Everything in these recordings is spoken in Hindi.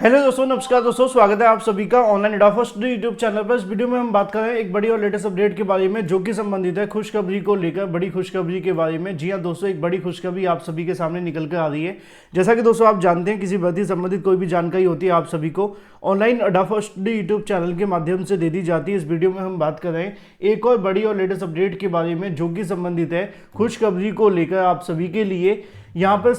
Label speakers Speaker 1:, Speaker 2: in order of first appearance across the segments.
Speaker 1: हेलो दोस्तों, नमस्कार दोस्तों, स्वागत है आप सभी का ऑनलाइन एडा स्टडी यूट्यूब चैनल पर। इस वीडियो में हम बात कर रहे हैं एक बड़ी और लेटेस्ट अपडेट के बारे में, जो कि संबंधित है खुशखबरी को लेकर। बड़ी खुशखबरी के बारे में, जी हाँ दोस्तों, एक बड़ी खुशखबरी आप सभी के सामने निकल कर आ रही है। जैसा कि दोस्तों आप जानते हैं, किसी भर्ती संबंधित कोई भी जानकारी होती है आप सभी को ऑनलाइन एडा स्टडी यूट्यूब चैनल के माध्यम से दे दी जाती है। इस वीडियो में हम बात कर रहे हैं एक और बड़ी और लेटेस्ट अपडेट के बारे में, जो कि संबंधित है खुशखबरी को लेकर आप सभी के लिए। यहाँ पर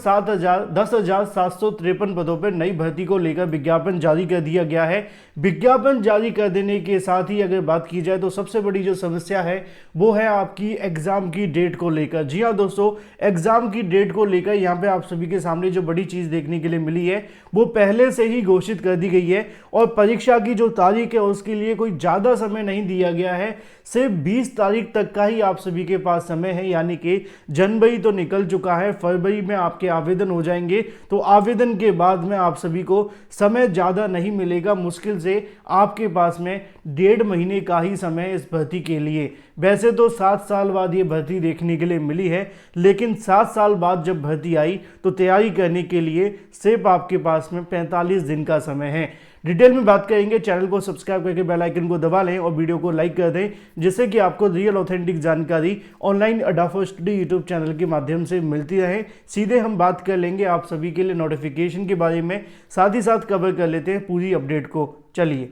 Speaker 1: 10,753 पदों पर नई भर्ती को लेकर विज्ञापन जारी कर दिया गया है। विज्ञापन जारी कर देने के साथ ही अगर बात की जाए तो सबसे बड़ी जो समस्या है वो है आपकी एग्जाम की डेट को लेकर। जी हाँ दोस्तों, एग्जाम की डेट को लेकर यहाँ पे आप सभी के सामने जो बड़ी चीज देखने के लिए मिली है वो पहले से ही घोषित कर दी गई है, और परीक्षा की जो तारीख है उसके लिए कोई ज्यादा समय नहीं दिया गया है। सिर्फ 20 तारीख तक का ही आप सभी के पास समय है, यानी कि जनवरी तो निकल चुका है, फरवरी में आपके आवेदन हो जाएंगे। तो आवेदन के बाद में आप सभी को समय ज़्यादा नहीं मिलेगा, मुश्किल से आपके पास में 1.5 महीने का ही समय इस भर्ती के लिए। वैसे तो 7 साल बाद ये भर्ती देखने के लिए मिली है, लेकिन 7 साल बाद जब भर्ती आई तो तैयारी करने के लिए सिर्फ आपके पास में 45 दिन का समय है। डिटेल में बात करेंगे, चैनल को सब्सक्राइब करके बेल आइकन को दबा लें और वीडियो को लाइक कर दें, जिससे कि आपको रियल ऑथेंटिक जानकारी ऑनलाइन एडा स्टडी यूट्यूब चैनल के माध्यम से मिलती रहे। सीधे हम बात कर लेंगे आप सभी के लिए नोटिफिकेशन के बारे में, साथ ही साथ कवर कर लेते हैं पूरी अपडेट को। चलिए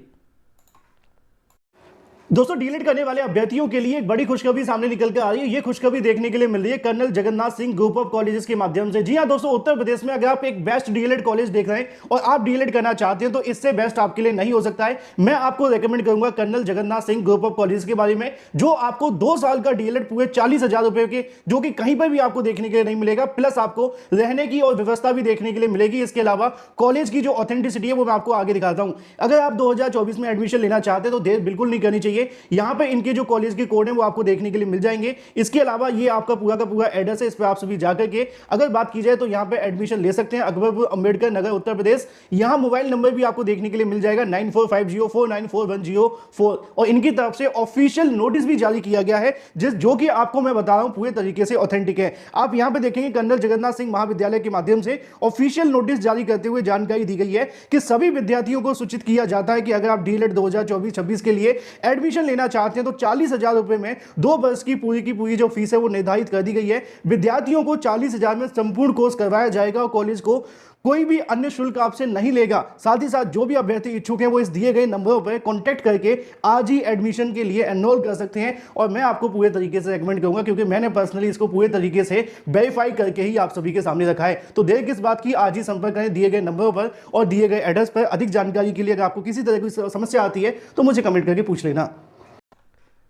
Speaker 1: दोस्तों, डीलिट करने वाले अभ्यर्थियों के लिए एक बड़ी खुशखबरी सामने निकल कर आ रही है। ये खुशखबरी देखने के लिए मिल रही है Colonel Jagannath Singh group of colleges के माध्यम से। जी हां दोस्तों, उत्तर प्रदेश में अगर आप एक बेस्ट डीएलएड कॉलेज देख रहे हैं और आप डीएलएड करना चाहते हैं तो इससे बेस्ट आपके लिए नहीं हो सकता है। मैं आपको रेकमेंड करूंगा Colonel Jagannath Singh group of college के बारे में, जो आपको 2 साल का डीएलएड पूरे 40,000 रुपए के, जो कि कहीं पर भी आपको देखने के लिए नहीं मिलेगा, प्लस आपको रहने की और व्यवस्था भी देखने के लिए मिलेगी। इसके अलावा कॉलेज की जो ऑथेंटिसिटी है वो मैं आपको आगे दिखाता हूं। अगर आप 2024 में एडमिशन लेना चाहते हैं तो देर बिल्कुल नहीं करनी चाहिए। यहां पर इनके जो कॉलेज के कोड है वो आपको देखने के लिए मिल जाएंगे। इसके अलावा ये आपका पूरा का पूरा एड्रेस है, इस पर आप सभी जाकर के अगर बात की जाए तो यहां पे एडमिशन ले सकते हैं। अकबरपुर अंबेडकर नगर, उत्तर प्रदेश। यहां मोबाइल नंबर भी आपको देखने के लिए मिल जाएगा 9450494104, और इनकी तरफ से ऑफिशियल नोटिस भी जारी किया गया है, जो कि आपको मैं बता रहा हूं पूरे तरीके से ऑथेंटिक है। आप यहां पे देखेंगे कर्नल जगन्नाथ सिंह महाविद्यालय के माध्यम से ऑफिशियल नोटिस जारी करते हुए जानकारी दी गई है कि सभी विद्यार्थियों को सूचित किया जाता है कि अगर आप डीएलएड 2024-26 के लिए एडमिशन लेना चाहते हैं तो 40,000 रुपए में 2 वर्ष की पूरी जो फीस है वो निर्धारित कर दी गई है। विद्यार्थियों को 40,000 में संपूर्ण कोर्स करवाया जाएगा और कॉलेज को कोई भी अन्य शुल्क आपसे नहीं लेगा। साथ ही साथ जो भी अभ्यर्थी इच्छुक हैं वो इस दिए गए नंबरों पर कांटेक्ट करके आज ही एडमिशन के लिए एनरोल कर सकते हैं, और मैं आपको पूरे तरीके से रेकमेंड करूंगा, क्योंकि मैंने पर्सनली इसको पूरे तरीके से वेरीफाई करके ही आप सभी के सामने रखा है। तो देर किस बात की, आज ही संपर्क करें दिए गए नंबरों पर और दिए गए एड्रेस पर। अधिक जानकारी के लिए अगर आपको किसी तरह की समस्या आती है तो मुझे कमेंट करके पूछ लेना।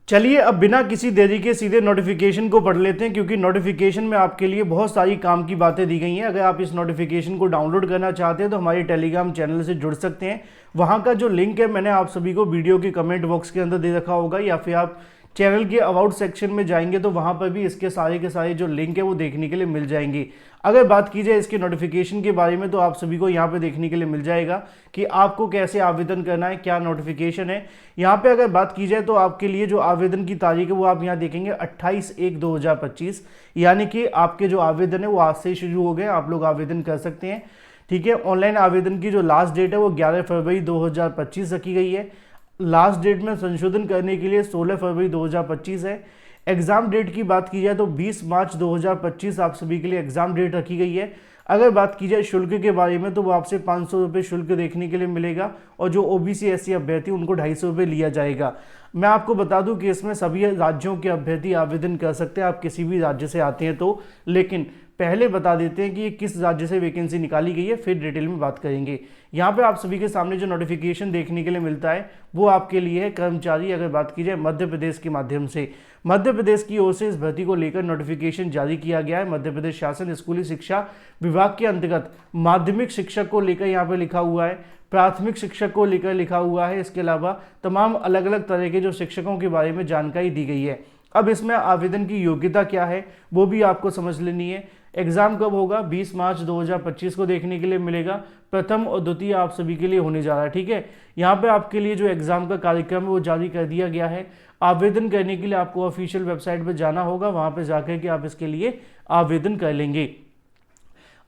Speaker 1: चलिए अब बिना किसी देरी के सीधे नोटिफिकेशन को पढ़ लेते हैं, क्योंकि नोटिफिकेशन में आपके लिए बहुत सारी काम की बातें दी गई हैं। अगर आप इस नोटिफिकेशन को डाउनलोड करना चाहते हैं तो हमारे टेलीग्राम चैनल से जुड़ सकते हैं। वहां का जो लिंक है मैंने आप सभी को वीडियो के कमेंट बॉक्स के अंदर दे रखा होगा, या फिर आप चैनल के अबाउट सेक्शन में जाएंगे तो वहां पर भी इसके सारे के सारे जो लिंक है वो देखने के लिए मिल जाएंगे। अगर बात की जाए इसके नोटिफिकेशन के बारे में तो आप सभी को यहाँ पे देखने के लिए मिल जाएगा कि आपको कैसे आवेदन करना है, क्या नोटिफिकेशन है। यहाँ पे अगर बात की जाए तो आपके लिए जो आवेदन की तारीख है वो आप यहाँ देखेंगे 28/1/2025, यानी कि आपके जो आवेदन है वो आज से शुरू हो गए, आप लोग आवेदन कर सकते हैं। ठीक है, ऑनलाइन आवेदन की जो लास्ट डेट है वो 11 फरवरी 2025 रखी गई है। लास्ट डेट में संशोधन करने के लिए 16 फरवरी 2025 है। एग्जाम डेट की बात की जाए तो 20 मार्च 2025 आप सभी के लिए एग्जाम डेट रखी गई है। अगर बात की जाए शुल्क के बारे में तो वो आपसे 500 रुपये शुल्क देखने के लिए मिलेगा, और जो ओबीसी एससी अभ्यर्थी उनको 250 रुपये लिया जाएगा। मैं आपको बता दूं कि इसमें सभी राज्यों के अभ्यर्थी आवेदन कर सकते हैं, आप किसी भी राज्य से आते हैं तो। लेकिन पहले बता देते हैं कि किस राज्य से वैकेंसी निकाली गई है, फिर डिटेल में बात करेंगे। यहाँ पे आप सभी के सामने जो नोटिफिकेशन देखने के लिए मिलता है वो आपके लिए है कर्मचारी, अगर बात की जाए मध्य प्रदेश के माध्यम से। मध्य प्रदेश की ओर से इस भर्ती को लेकर नोटिफिकेशन जारी किया गया है। मध्य प्रदेश शासन स्कूली शिक्षा विभाग के अंतर्गत माध्यमिक शिक्षक को लेकर यहाँ पे लिखा हुआ है, प्राथमिक शिक्षक को लेकर लिखा हुआ है। इसके अलावा तमाम अलग अलग तरह के जो शिक्षकों के बारे में जानकारी दी गई है। अब इसमें आवेदन की योग्यता क्या है वो भी आपको समझ लेनी है। एग्जाम कब होगा, 20 मार्च 2025 को देखने के लिए मिलेगा। प्रथम और द्वितीय आप सभी के लिए होने जा रहा है। ठीक है, यहाँ पे आपके लिए जो एग्जाम का कार्यक्रम है वो जारी कर दिया गया है। आवेदन करने के लिए आपको ऑफिशियल वेबसाइट पर जाना होगा, वहां पर जाकर के आप इसके लिए आवेदन कर लेंगे।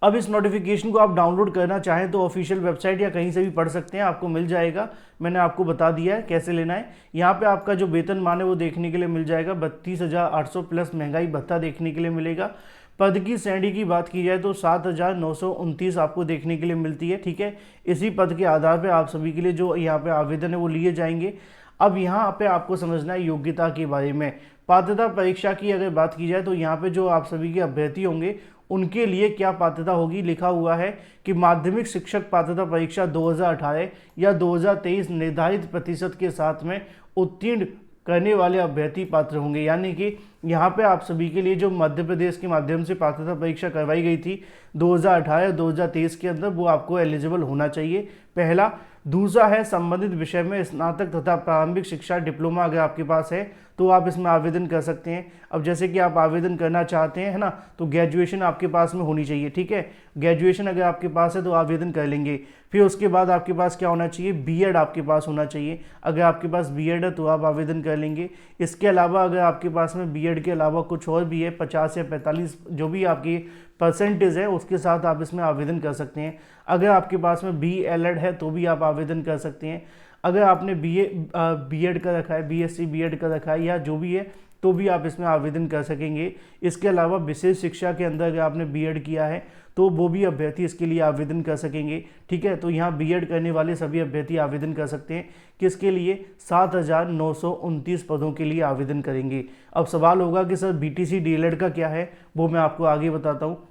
Speaker 1: अब इस नोटिफिकेशन को आप डाउनलोड करना चाहें तो ऑफिशियल वेबसाइट या कहीं से भी पढ़ सकते हैं, आपको मिल जाएगा। मैंने आपको बता दिया है कैसे लेना है। यहाँ पे आपका जो वेतनमान है वो देखने के लिए मिल जाएगा 32,800 प्लस महंगाई भत्ता देखने के लिए मिलेगा। पद की श्रेणी की बात की जाए तो 7,929 आपको देखने के लिए मिलती है, ठीक है। इसी पद के आधार पर आप सभी के लिए जो यहाँ पे आवेदन है वो लिए जाएंगे। अब यहाँ पे आपको समझना है योग्यता के बारे में। पात्रता परीक्षा की अगर बात की जाए तो यहाँ पे जो आप सभी के अभ्यर्थी होंगे उनके लिए क्या पात्रता होगी, लिखा हुआ है कि माध्यमिक शिक्षक पात्रता परीक्षा 2018 या 2023 निर्धारित प्रतिशत के साथ में उत्तीर्ण करने वाले अभ्यर्थी पात्र होंगे। यानी कि यहाँ पे आप सभी के लिए जो मध्य प्रदेश के माध्यम से पात्रता परीक्षा करवाई गई थी 2018-2023 के अंदर, वो आपको एलिजिबल होना चाहिए, पहला। दूसरा है संबंधित विषय में स्नातक तथा प्रारंभिक शिक्षा डिप्लोमा अगर आपके पास है तो आप इसमें आवेदन कर सकते हैं। अब जैसे कि आप आवेदन करना चाहते हैं, है ना, तो ग्रेजुएशन आपके पास में होनी चाहिए, ठीक है। ग्रेजुएशन अगर आपके पास है तो आवेदन कर लेंगे। फिर उसके बाद आपके पास क्या होना चाहिए, बीएड आपके पास होना चाहिए। अगर आपके पास बीएड है तो आप आवेदन कर लेंगे। इसके अलावा अगर आपके पास में बीएड के अलावा कुछ और भी है, 50 या 45 जो भी आपकी परसेंटेज है उसके साथ आप इसमें आवेदन कर सकते हैं। अगर आपके पास में BLED है तो भी आप आवेदन कर सकते हैं। अगर आपने बीएड का रखा है, बीएससी बीएड का रखा है या जो भी है तो भी आप इसमें आवेदन कर सकेंगे। इसके अलावा विशेष शिक्षा के अंदर अगर आपने बीएड किया है तो वो भी अभ्यर्थी इसके लिए आवेदन कर सकेंगे, ठीक है। तो यहाँ बीएड करने वाले सभी अभ्यर्थी आवेदन कर सकते हैं। किसके लिए, 7,929 पदों के लिए आवेदन करेंगे। अब सवाल होगा कि सर BTC DLED का क्या है, वो मैं आपको आगे बताता हूँ।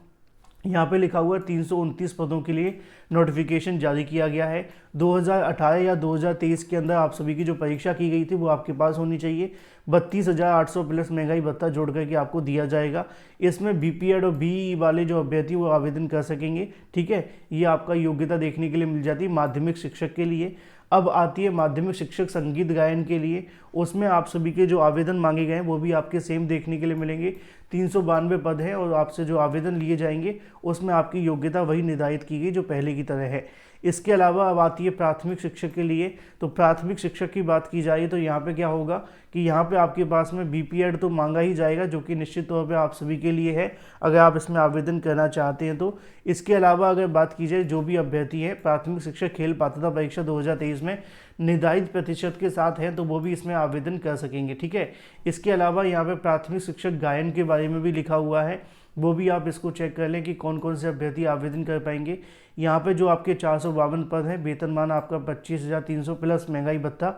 Speaker 1: यहाँ पे लिखा हुआ है 329 पदों के लिए नोटिफिकेशन जारी किया गया है। 2018 या 2023 के अंदर आप सभी की जो परीक्षा की गई थी वो आपके पास होनी चाहिए। 32,800 प्लस महंगाई भत्ता जोड़ करके आपको दिया जाएगा। इसमें BPED और BE वाले जो अभ्यर्थी वो आवेदन कर सकेंगे, ठीक है। ये आपका योग्यता देखने के लिए मिल जाती है माध्यमिक शिक्षक के लिए। अब आती है माध्यमिक शिक्षक संगीत गायन के लिए। उसमें आप सभी के जो आवेदन मांगे गए हैं वो भी आपके सेम देखने के लिए मिलेंगे। 392 पद हैं और आपसे जो आवेदन लिए जाएंगे उसमें आपकी योग्यता वही निर्धारित की गई जो पहले की तरह है। इसके अलावा अब आती है प्राथमिक शिक्षक के लिए। तो प्राथमिक शिक्षक की बात की जाए तो यहाँ पे क्या होगा कि यहाँ पे आपके पास में BPED तो मांगा ही जाएगा, जो कि निश्चित तौर पे आप सभी के लिए है अगर आप इसमें आवेदन करना चाहते हैं तो। इसके अलावा अगर बात की जाए जो भी अभ्यर्थी हैं प्राथमिक शिक्षक खेल पात्रता परीक्षा 2023 में निर्धारित प्रतिशत के साथ हैं तो वो भी इसमें आवेदन कर सकेंगे, ठीक है। इसके अलावा यहाँ पे प्राथमिक शिक्षक गायन के बारे में भी लिखा हुआ है, वो भी आप इसको चेक कर लें कि कौन कौन से अभ्यर्थी आवेदन कर पाएंगे। यहाँ पे जो आपके 452 पद हैं, वेतनमान आपका 25,300 प्लस महंगाई भत्ता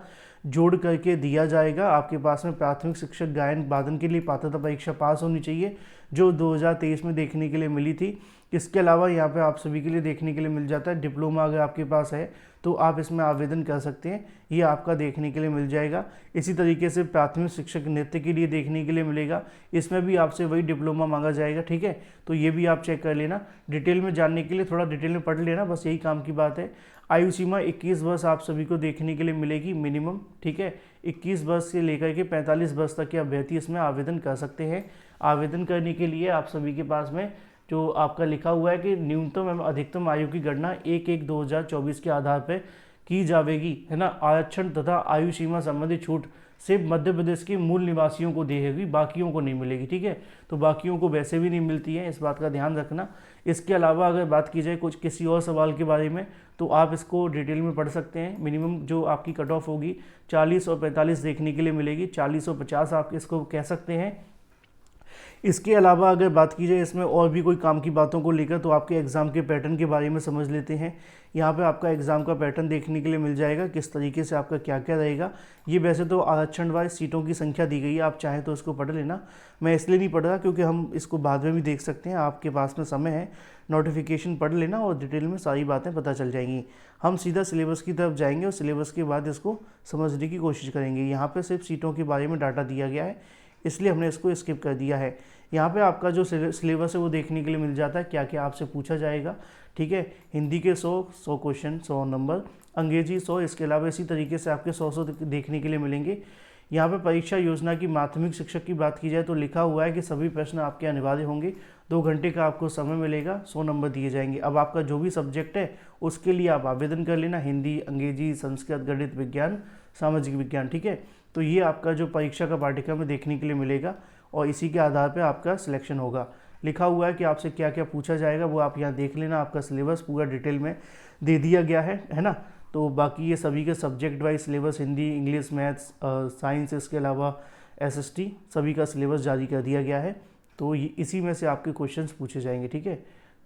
Speaker 1: जोड़ करके दिया जाएगा। आपके पास में प्राथमिक शिक्षक गायन वादन के लिए पात्रता परीक्षा पास होनी चाहिए जो 2023 में देखने के लिए मिली थी। इसके अलावा यहाँ पे आप सभी के लिए देखने के लिए मिल जाता है डिप्लोमा अगर आपके पास है तो आप इसमें आवेदन कर सकते हैं, ये आपका देखने के लिए मिल जाएगा। इसी तरीके से प्राथमिक शिक्षक नृत्य के लिए देखने के लिए मिलेगा, इसमें भी आपसे वही डिप्लोमा मांगा जाएगा, ठीक है। तो ये भी आप चेक कर लेना। डिटेल में जानने के लिए थोड़ा डिटेल में पढ़ लेना, बस यही काम की बात है। आयु सीमा 21 वर्ष आप सभी को देखने के लिए मिलेगी मिनिमम, ठीक है। 21 वर्ष से लेकर के 45 वर्ष तक के अभ्यर्थी इसमें आवेदन कर सकते हैं। आवेदन करने के लिए आप सभी के पास में जो आपका लिखा हुआ है कि न्यूनतम एवं अधिकतम आयु की गणना 1/1/2024 के आधार पर की जाएगी, है ना। आरक्षण तथा आयु सीमा संबंधी छूट सिर्फ मध्य प्रदेश के मूल निवासियों को देगी, बाकियों को नहीं मिलेगी, ठीक है। तो बाकियों को वैसे भी नहीं मिलती है, इस बात का ध्यान रखना। इसके अलावा अगर बात की जाए कुछ किसी और सवाल के बारे में तो आप इसको डिटेल में पढ़ सकते हैं। मिनिमम जो आपकी कट ऑफ होगी 40 और 45 देखने के लिए मिलेगी, 40 और 50 आप इसको कह सकते हैं। इसके अलावा अगर बात की जाए इसमें और भी कोई काम की बातों को लेकर तो आपके एग्ज़ाम के पैटर्न के बारे में समझ लेते हैं। यहाँ पे आपका एग्ज़ाम का पैटर्न देखने के लिए मिल जाएगा, किस तरीके से आपका क्या क्या रहेगा। ये वैसे तो आरक्षण वाइज सीटों की संख्या दी गई है, आप चाहें तो इसको पढ़ लेना। मैं इसलिए नहीं पढ़ रहा क्योंकि हम इसको बाद में भी देख सकते हैं, आपके पास में समय है। नोटिफिकेशन पढ़ लेना और डिटेल में सारी बातें पता चल जाएंगी। हम सीधा सिलेबस की तरफ जाएंगे और सिलेबस के बाद इसको समझने की कोशिश करेंगे। यहाँ पर सिर्फ सीटों के बारे में डाटा दिया गया है, इसलिए हमने इसको स्किप कर दिया है। यहाँ पे आपका जो सिलेबस है वो देखने के लिए मिल जाता है, क्या क्या आपसे पूछा जाएगा, ठीक है। हिंदी के 100 क्वेश्चन, 100 नंबर, अंग्रेजी 100, इसके अलावा इसी तरीके से आपके 100 देखने के लिए मिलेंगे। यहाँ पे परीक्षा योजना की माध्यमिक शिक्षक की बात की जाए तो लिखा हुआ है कि सभी प्रश्न आपके अनिवार्य होंगे, 2 घंटे का आपको समय मिलेगा, 100 नंबर दिए जाएंगे। अब आपका जो भी सब्जेक्ट है उसके लिए आप आवेदन कर लेना, हिंदी, अंग्रेजी, संस्कृत, गणित, विज्ञान, सामाजिक विज्ञान, ठीक है। तो ये आपका जो परीक्षा का पाठ्यक्रम है देखने के लिए मिलेगा और इसी के आधार पर आपका सिलेक्शन होगा। लिखा हुआ है कि आपसे क्या क्या पूछा जाएगा, वो आप यहाँ देख लेना। आपका सिलेबस पूरा डिटेल में दे दिया गया है ना। तो बाकी ये सभी के subject wise syllabus, Hindi, English, maths, science, इसके अलावा एसएसटी, सभी का सिलेबस जारी कर दिया गया है। तो इसी में से आपके क्वेश्चंस पूछे जाएंगे, ठीक है।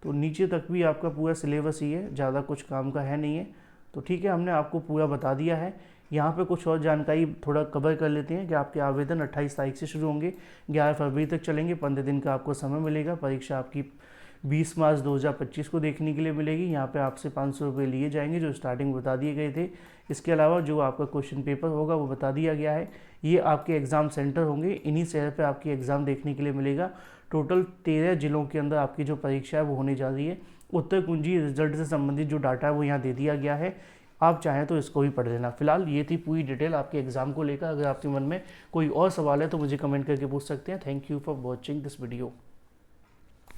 Speaker 1: तो नीचे तक भी आपका पूरा सिलेबस ही है, ज़्यादा कुछ काम का है नहीं है। तो ठीक है, हमने आपको पूरा बता दिया है। यहाँ पे कुछ और जानकारी थोड़ा कवर कर लेते हैं कि आपके आवेदन 28 तारीख से शुरू होंगे, 11 फरवरी तक चलेंगे। 15 दिन का आपको समय मिलेगा। परीक्षा आपकी 20 मार्च 2025 को देखने के लिए मिलेगी। यहाँ पे आपसे 500 रुपये लिए जाएंगे, जो स्टार्टिंग बता दिए गए थे। इसके अलावा जो आपका क्वेश्चन पेपर होगा वो बता दिया गया है। ये आपके एग्ज़ाम सेंटर होंगे, इन्हीं शहर पे आपकी एग्ज़ाम देखने के लिए मिलेगा। टोटल 13 जिलों के अंदर आपकी जो परीक्षा है वो होने जा रही है। उत्तर कुंजी रिजल्ट से संबंधित जो डाटा है वो यहाँ दे दिया गया है, आप चाहें तो इसको भी पढ़ लेना। फिलहाल ये थी पूरी डिटेल आपके एग्ज़ाम को लेकर। अगर आपके मन में कोई और सवाल है तो मुझे कमेंट करके पूछ सकते हैं। Thank you for watching this video.